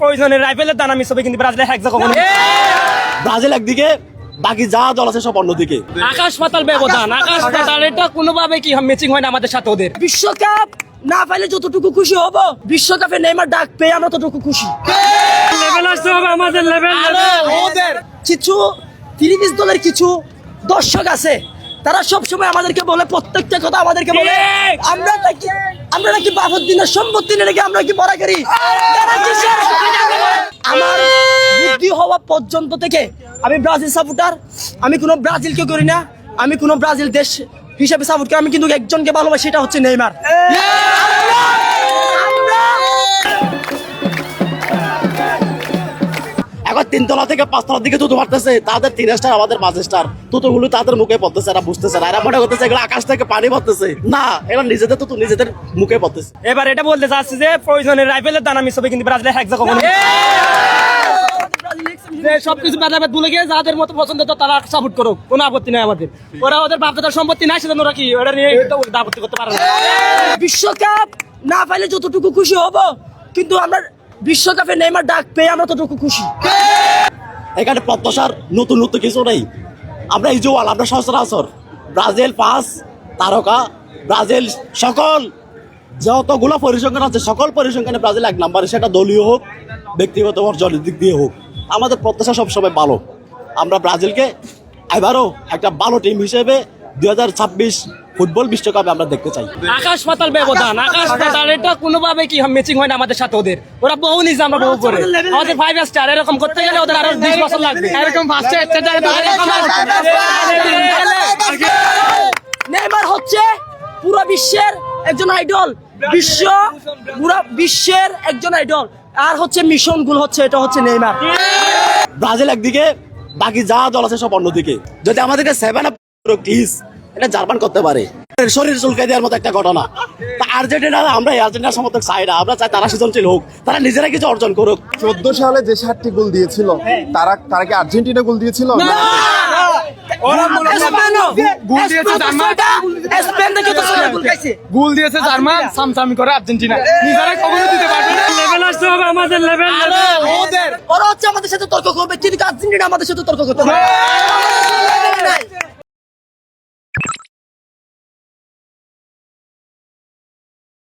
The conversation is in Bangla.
প্রয়োজনে রাইফেলের দানা মিস হবে, কিন্তু ব্রাজিলের হ্যাক কখনো। ব্রাজিল একদিকে, বাকি যা দল আছে সব অন্যদিকে। আকাশ পাতাল ব্যবধান, আকাশ পাতাল। এটা কোনোভাবে কি ম্যাচিং হয় না আমাদের সাথে ওদের। বিশ্বকাপ না পাইলে যতটুকু খুশি হব, বিশ্বকাপে নেইমার ডাক পেয়ে আমরা ততটুকু খুশি। লেভেল আসতে হবে আমাদের, লেভেল। ওদের কিছু 30 দলের কিছু দর্শক আছে, তারা সবসময় আমাদেরকে বলে, প্রত্যেকটা কথা আমাদেরকে বলে আমরা নাকি বাবুদ্দিনের সম্পত্তি নিয়ে নাকি আমরা কি বড় করি। আমার বুদ্ধি হওয়া পর্যন্ত থেকে আমি ব্রাজিল সাপোর্টার। আমি কোনো ব্রাজিলকে করি না, আমি কোনো ব্রাজিল দেশ হিসেবে সাপোর্ট করি। আমি কিন্তু একজনকে ভালোবাসি, সেটা হচ্ছে নেইমার। এখন 3 তলা থেকে 5 তলার দিকে তুতো মারতেছে, তাদের 3 স্টার আমাদের 5 স্টার। তুতোগুলো তাদের মুখে পড়তেছে, এরা বুঝতেছে না, এরা মনে করতেছে এগুলো আকাশ থেকে পানি পড়তেছে। না, এরা নিজেদের তুতো নিজেদের মুখে পড়তেছে। এবার এটা বলতে চাচ্ছি যে প্রয়োজনে রাইফেলের দানা মিস হবে, কিন্তু ব্রাজিলের হ্যাক কখনো। সবকিছু বাজারে ভুলে গিয়ে যাদের মতো পছন্দ তো তারা সাপোর্ট করুক, কোনো আপত্তি নাই আমাদের। ওরা ওদের বাপদাদার সম্পত্তি নাই, সেজন্য ওরা কি ওটা নিয়ে আপত্তি করতে পারে না। বিশ্বকাপ না পাইলে যতটুকু খুশি হব, কিন্তু আমরা বিশ্বকাপে নেইমার ডাক পেয়ে আমরা ততটুকু খুশি। এখানে প্রত্যাশার নতুন নতুন কিছু নেই। আমরা ইজুয়াল, আমরা সচরাচর ব্রাজিল 5 তারকা, ব্রাজিল সকল যতগুলো পরিসংখ্যান আছে সকল পরিসংখ্যানে ব্রাজিল 1 নম্বরে, সেটা দলীয় হোক ব্যক্তিগত অর্জনের দিক দিয়ে হোক। আমাদের প্রত্যাশা সবসময় ভালো। আমরা ব্রাজিলকে এবারও একটা ভালো টিম হিসেবে 2026 ফুটবল বিশ্বকাপে আমরা দেখতে চাই। আকাশ পাতাল ব্যবধান, আকাশ পাতাল। এটা কোনোভাবে কি ম্যাচিং হয় না আমাদের সাথে ওদের। ওরা বহু নিজে, আমরা বহু করে। আমাদের 5 স্টার এরকম করতে গেলে ওদের আরো 20 বছর লাগবে। এরকম ফার্স্ট নেইমার হচ্ছে পুরো বিশ্বের একজন আইডল, পুরো বিশ্বের একজন আইডল। আর হচ্ছে মিশন গুলো হচ্ছে, এটা হচ্ছে নেইমার। ব্রাজিল একদিকে, বাকি যা দল আছে সব অন্যদিকে। যদি আমাদেরকে 7 এটা জার্মান করতে পারে, শরীর চুলকাই দেওয়ার মতো একটা ঘটনা। তা আর্জেন্টিনা, আমরা আর্জেন্টিনার সমর্থক চাই না, আমরা চাই তারা সৃজনশীল হোক, তারা নিজেরা কিছু অর্জন করুক। 14 সালে যে 7টি গোল দিয়েছিল, তারা কি আর্জেন্টিনা গোল দিয়েছিল? গোল দিয়েছে জার্মান, সামসামি করে আর্জেন্টিনা। নিজেরা কখনো দিতে পারবে না। লেভেল আসতে হবে আমাদের, লেভেল। ওরা হচ্ছে আমাদের সাথে তর্ক করবে, কিন্তু আর্জেন্টিনা আমাদের সাথে তর্ক করতে হবে।